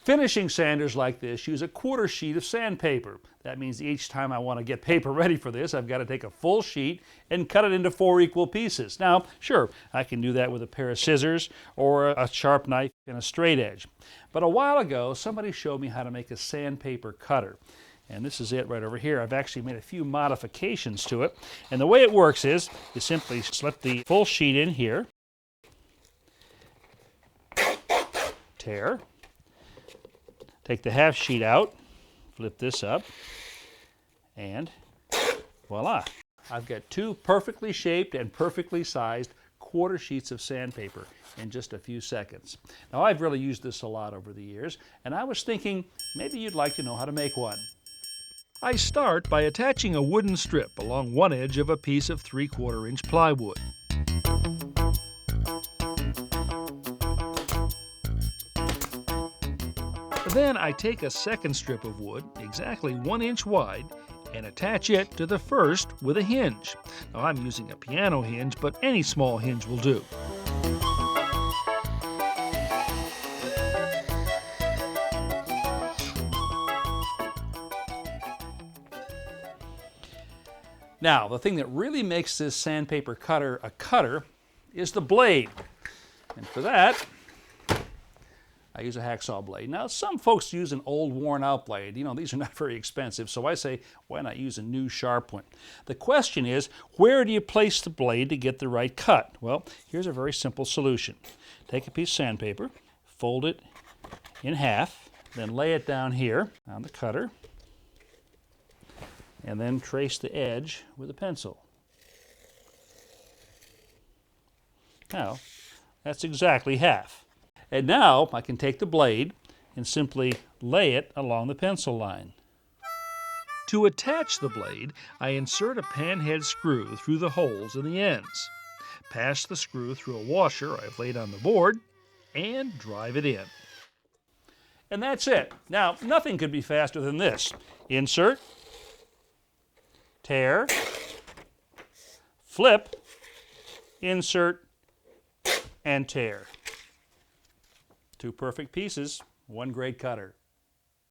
Finishing sanders like this use a quarter sheet of sandpaper. That means each time I want to get paper ready for this, I've got to take a full sheet and cut it into 4 equal pieces. Now, sure, I can do that with a pair of scissors or a sharp knife and a straight edge. But a while ago, somebody showed me how to make a sandpaper cutter. And this is it right over here. I've actually made a few modifications to it. And the way it works is you simply slip the full sheet in here, tear, take the half sheet out, flip this up, and voila. I've got 2 perfectly shaped and perfectly sized quarter sheets of sandpaper in just a few seconds. Now, I've really used this a lot over the years, and I was thinking maybe you'd like to know how to make one. I start by attaching a wooden strip along one edge of a piece of 3/4 inch plywood. Then I take a second strip of wood, exactly 1 inch wide, and attach it to the first with a hinge. Now, I'm using a piano hinge, but any small hinge will do. Now, the thing that really makes this sandpaper cutter a cutter is the blade. And for that, I use a hacksaw blade. Now, some folks use an old worn-out blade. You know, these are not very expensive, so I say, why not use a new sharp one? The question is, where do you place the blade to get the right cut? Well, here's a very simple solution. Take a piece of sandpaper, fold it in half, then lay it down here on the cutter, and then trace the edge with a pencil. Now, that's exactly half. And now I can take the blade and simply lay it along the pencil line. To attach the blade, I insert a panhead screw through the holes in the ends. Pass the screw through a washer I've laid on the board and drive it in. And that's it. Now, nothing could be faster than this. Insert, tear, flip, insert, and tear. 2 perfect pieces, 1 great cutter.